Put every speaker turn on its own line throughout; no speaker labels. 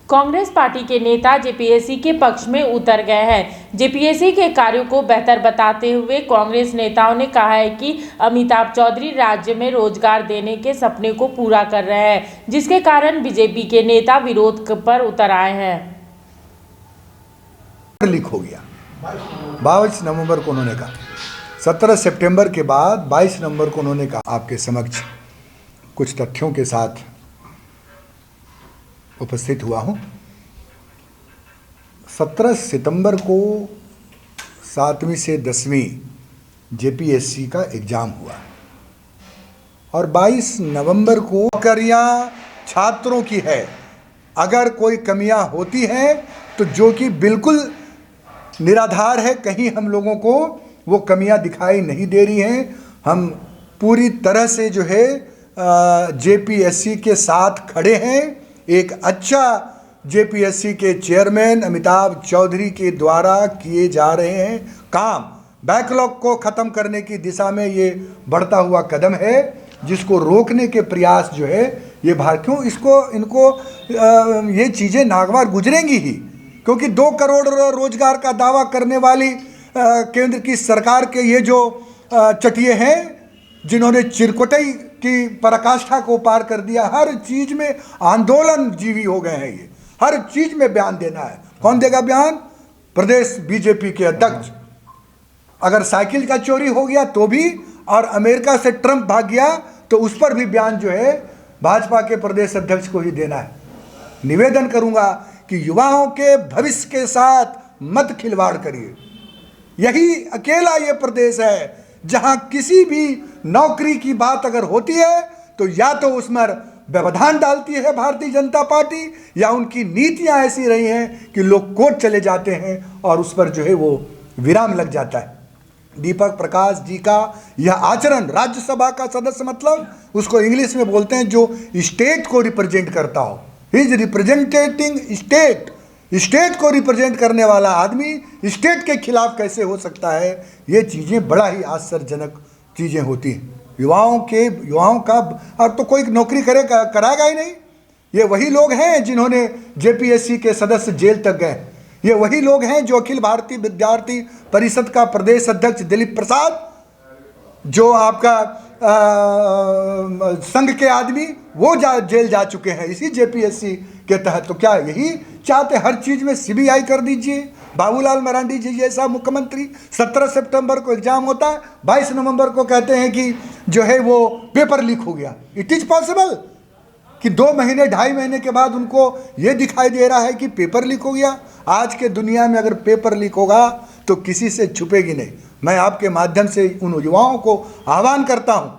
Congress party के नेता JPSC के पक्ष में उतर गए हैं। जेपीएससी के कार्यों को बेहतर बताते हुए कांग्रेस नेताओं ने कहा है कि अमिताभ चौधरी राज्य में रोजगार देने के सपने को पूरा कर रहे हैं, जिसके कारण बीजेपी के नेता विरोध पर उतर आए हैं।
लीक हो गया 22 नवंबर को उन्होंने कहा, 17 सितंबर के बाद 22 नवंबर को उन्होंने कहा। आपके समक्ष कुछ तथ्यों के साथ उपस्थित हुआ हूं। 17 सितंबर को 7वीं से 10वीं जेपीएससी का एग्जाम हुआ और 22 नवंबर को नौकरियां छात्रों की है। अगर कोई कमियां होती हैं तो जो कि बिल्कुल निराधार है, कहीं हम लोगों को वो कमियां दिखाई नहीं दे रही हैं। हम पूरी तरह से जो है जेपीएससी के साथ खड़े हैं। एक अच्छा जेपीएससी के चेयरमैन अमिताभ चौधरी के द्वारा किए जा रहे हैं काम, बैकलॉग को ख़त्म करने की दिशा में ये बढ़ता हुआ कदम है, जिसको रोकने के प्रयास जो है ये क्यों इनको ये चीज़ें नागवार गुजरेंगी ही, क्योंकि 2 करोड़ रोजगार का दावा करने वाली केंद्र की सरकार के ये जो चटिये हैं, जिन्होंने चिरकुटई की पराकाष्ठा को पार कर दिया, हर चीज में आंदोलन जीवी हो गए हैं। ये हर चीज में बयान देना है। कौन देगा बयान? प्रदेश बीजेपी के अध्यक्ष। अगर साइकिल का चोरी हो गया तो भी, और अमेरिका से ट्रंप भाग गया तो उस पर भी बयान जो है भाजपा के प्रदेश अध्यक्ष को ही देना है। निवेदन करूंगा कि युवाओं के भविष्य के साथ मत खिलवाड़ करिए। यही अकेला ये प्रदेश है जहां किसी भी नौकरी की बात अगर होती है तो या तो उसमें व्यवधान डालती है भारतीय जनता पार्टी, या उनकी नीतियां ऐसी रही हैं कि लोग कोर्ट चले जाते हैं और उस पर जो है वो विराम लग जाता है। दीपक प्रकाश जी का यह आचरण, राज्यसभा का सदस्य मतलब उसको इंग्लिश में बोलते हैं जो स्टेट को रिप्रेजेंट करता हो, he is representing state. State को रिप्रेजेंट करने वाला आदमी स्टेट के खिलाफ कैसे हो सकता है? ये चीज़ें बड़ा ही आश्चर्यजनक चीज़ें होती हैं। युवाओं का अब तो कोई नौकरी कराएगा ही नहीं। ये वही लोग हैं जिन्होंने जेपीएससी के सदस्य जेल तक गए। ये वही लोग हैं जो अखिल भारतीय विद्यार्थी परिषद का प्रदेश अध्यक्ष दिलीप प्रसाद, जो आपका संघ के आदमी, वो जेल जा चुके हैं इसी जेपीएससी के तहत। तो क्या यही चाहते हर चीज में सीबीआई कर दीजिए? बाबूलाल मरांडी जी जैसा मुख्यमंत्री, 17 सितंबर को एग्जाम होता है, 22 नवंबर को कहते हैं कि जो है वो पेपर लीक हो गया। इट इज पॉसिबल कि 2 महीने 2.5 महीने के बाद उनको ये दिखाई दे रहा है कि पेपर लीक हो गया। आज के दुनिया में अगर पेपर लीक होगा तो किसी से छुपेगी नहीं। मैं आपके माध्यम से उन युवाओं को आह्वान करता हूं,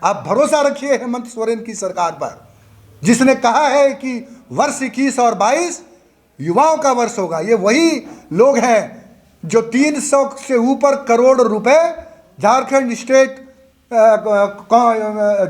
आप भरोसा रखिए हेमंत सोरेन की सरकार पर, जिसने कहा है कि वर्ष 21 और 22 युवाओं का वर्ष होगा। ये वही लोग हैं जो 300 से ऊपर करोड़ रुपए झारखंड स्टेट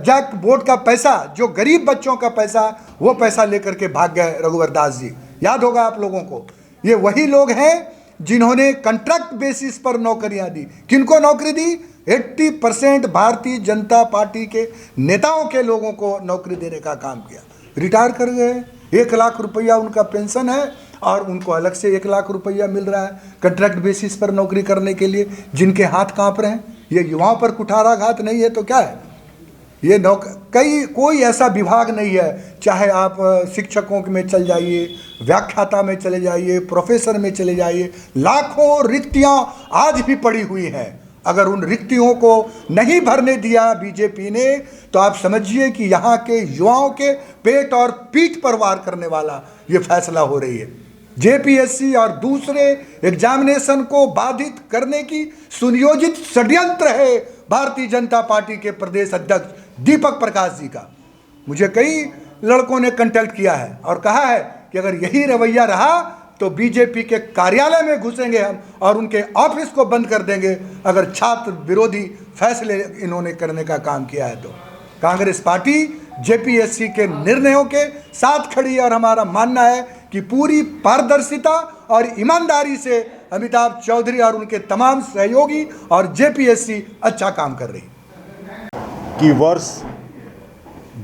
जैक बोर्ड का पैसा, जो गरीब बच्चों का पैसा, वो पैसा लेकर के भाग गए रघुवर दास जी, याद होगा आप लोगों को। ये वही लोग हैं जिन्होंने कॉन्ट्रैक्ट बेसिस पर नौकरियां दी। किनको नौकरी दी? 80% भारतीय जनता पार्टी के नेताओं के लोगों को नौकरी देने का काम किया। रिटायर कर गए, 1 लाख रुपया उनका पेंशन है और उनको अलग से 1 लाख रुपया मिल रहा है कॉन्ट्रैक्ट बेसिस पर नौकरी करने के लिए, जिनके हाथ कांप रहे हैं। ये युवाओं पर कुठाराघात नहीं है तो क्या है? ये कोई ऐसा विभाग नहीं है, चाहे आप शिक्षकों में चल जाइए, व्याख्याता में चले जाइए, प्रोफेसर में चले जाइए, लाखों रिक्तियां आज भी पड़ी हुई हैं। अगर उन रिक्तियों को नहीं भरने दिया बीजेपी ने तो आप समझिए कि यहाँ के युवाओं के पेट और पीठ पर वार करने वाला ये फैसला हो रही है। जेपीएससी और दूसरे एग्जामिनेशन को बाधित करने की सुनियोजित षड्यंत्र है भारतीय जनता पार्टी के प्रदेश अध्यक्ष दीपक प्रकाश जी का। मुझे कई लड़कों ने कंटैक्ट किया है और कहा है कि अगर यही रवैया रहा तो बीजेपी के कार्यालय में घुसेंगे हम और उनके ऑफिस को बंद कर देंगे, अगर छात्र विरोधी फैसले इन्होंने करने का काम किया है तो। कांग्रेस पार्टी जेपीएससी के निर्णयों के साथ खड़ी है और हमारा मानना है कि पूरी पारदर्शिता और ईमानदारी से अमिताभ चौधरी और उनके तमाम सहयोगी और जेपीएससी अच्छा काम कर रही है।
कि वर्ष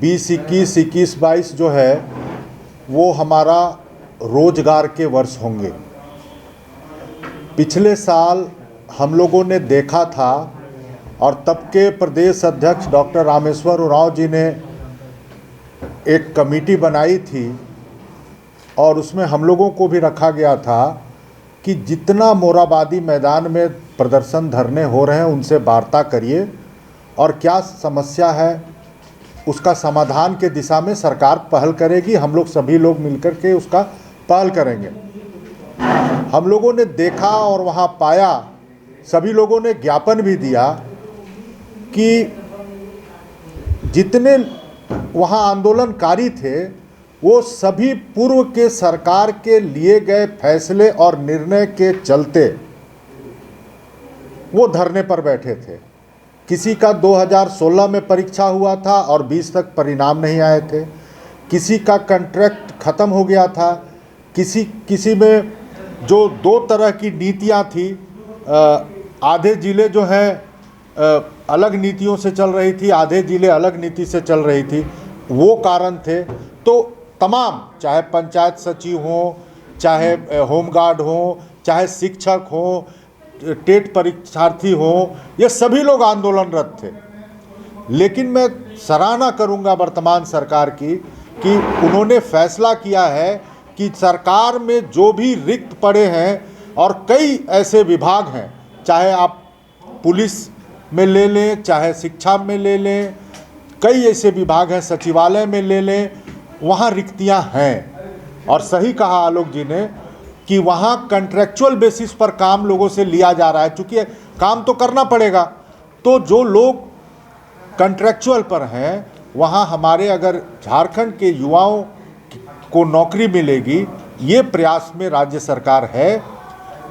2021, 21, 22 जो है वो हमारा रोजगार के वर्ष होंगे। पिछले साल हम लोगों ने देखा था और तब के प्रदेश अध्यक्ष डॉक्टर रामेश्वर उरांव जी ने एक कमेटी बनाई थी और उसमें हम लोगों को भी रखा गया था कि जितना मोराबादी मैदान में प्रदर्शन धरने हो रहे हैं उनसे वार्ता करिए और क्या समस्या है उसका समाधान के दिशा में सरकार पहल करेगी। हम लोग सभी लोग मिलकर के उसका पहल करेंगे। हम लोगों ने देखा और वहाँ पाया, सभी लोगों ने ज्ञापन भी दिया कि जितने वहाँ आंदोलनकारी थे वो सभी पूर्व के सरकार के लिए गए फैसले और निर्णय के चलते वो धरने पर बैठे थे। किसी का 2016 में परीक्षा हुआ था और 20 तक परिणाम नहीं आए थे। किसी का कॉन्ट्रैक्ट ख़त्म हो गया था। किसी में जो दो तरह की नीतियां थी, आधे ज़िले जो हैं अलग नीतियों से चल रही थी, आधे ज़िले अलग नीति से चल रही थी, वो कारण थे। तो तमाम, चाहे पंचायत सचिव हों, चाहे होमगार्ड हों, चाहे शिक्षक हों, टेट परीक्षार्थी हों, ये सभी लोग आंदोलनरत थे। लेकिन मैं सराहना करूंगा वर्तमान सरकार की कि उन्होंने फैसला किया है कि सरकार में जो भी रिक्त पड़े हैं और कई ऐसे विभाग हैं, चाहे आप पुलिस में ले लें, चाहे शिक्षा में ले लें, कई ऐसे विभाग हैं, सचिवालय में ले लें, वहाँ रिक्तियाँ हैं। और सही कहा आलोक जी ने कि वहाँ कॉन्ट्रैक्चुअल बेसिस पर काम लोगों से लिया जा रहा है। चूँकि काम तो करना पड़ेगा, तो जो लोग कॉन्ट्रैक्चुअल पर हैं वहाँ हमारे अगर झारखंड के युवाओं को नौकरी मिलेगी, ये प्रयास में राज्य सरकार है।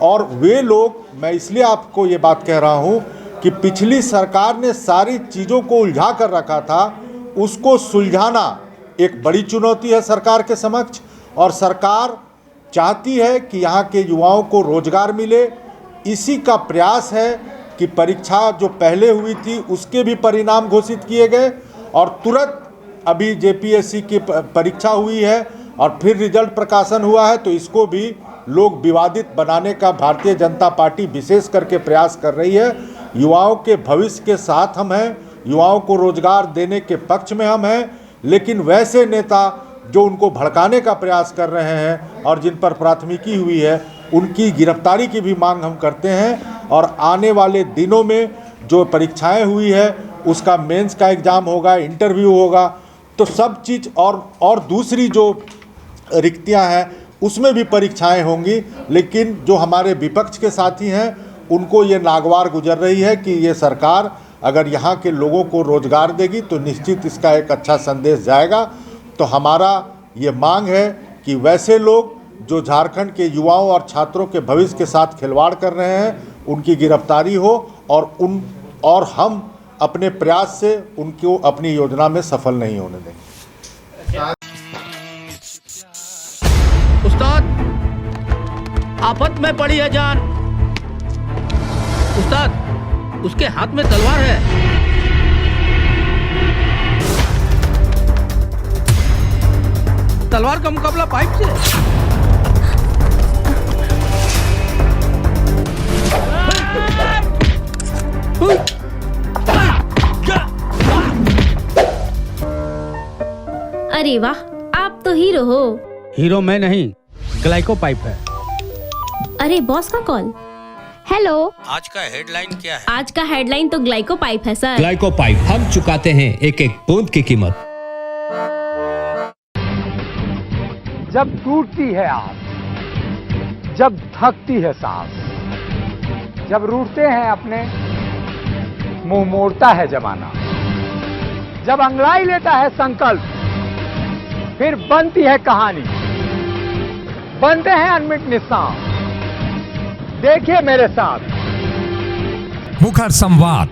और वे लोग, मैं इसलिए आपको ये बात कह रहा हूँ कि पिछली सरकार ने सारी चीज़ों को उलझा कर रखा था, उसको सुलझाना एक बड़ी चुनौती है सरकार के समक्ष। और सरकार चाहती है कि यहाँ के युवाओं को रोजगार मिले। इसी का प्रयास है कि परीक्षा जो पहले हुई थी उसके भी परिणाम घोषित किए गए और तुरंत अभी जेपीएससी की परीक्षा हुई है और फिर रिजल्ट प्रकाशन हुआ है, तो इसको भी लोग विवादित बनाने का भारतीय जनता पार्टी विशेष करके प्रयास कर रही है। युवाओं के भविष्य के साथ हम हैं, युवाओं को रोजगार देने के पक्ष में हम हैं, लेकिन वैसे नेता जो उनको भड़काने का प्रयास कर रहे हैं और जिन पर प्राथमिकी हुई है, उनकी गिरफ्तारी की भी मांग हम करते हैं। और आने वाले दिनों में जो परीक्षाएं हुई है उसका मेंस का एग्ज़ाम होगा, इंटरव्यू होगा, तो सब चीज़ और दूसरी जो रिक्तियां हैं उसमें भी परीक्षाएं होंगी। लेकिन जो हमारे विपक्ष के साथी हैं उनको ये नागवार गुजर रही है कि ये सरकार अगर यहाँ के लोगों को रोजगार देगी तो निश्चित इसका एक अच्छा संदेश जाएगा। तो हमारा ये मांग है कि वैसे लोग जो झारखंड के युवाओं और छात्रों के भविष्य के साथ खिलवाड़ कर रहे हैं उनकी गिरफ्तारी हो और हम अपने प्रयास से उनको अपनी योजना में सफल नहीं होने देंगे।
उस्ताद, आफत में पड़ी है जान। उस्ताद, उसके हाथ में तलवार है। तलवार का मुकाबला पाइप से।
अरे वाह, आप तो हीरो हो।
हीरो मैं नहीं, ग्लाइको पाइप है।
अरे बॉस का कॉल। हेलो,
आज का हेडलाइन क्या है?
आज का हेडलाइन तो ग्लाइको पाइप है सर।
ग्लाइको पाइप, हम चुकाते हैं एक एक बूंद की कीमत।
जब टूटती है आस, जब थकती है सांस, जब रूठते हैं अपने, मुंह मोड़ता है जमाना, जब अंगड़ाई लेता है संकल्प, फिर बनती है कहानी, बनते हैं अनमिट निशान। देखिए मेरे साथ
मुखर संवाद।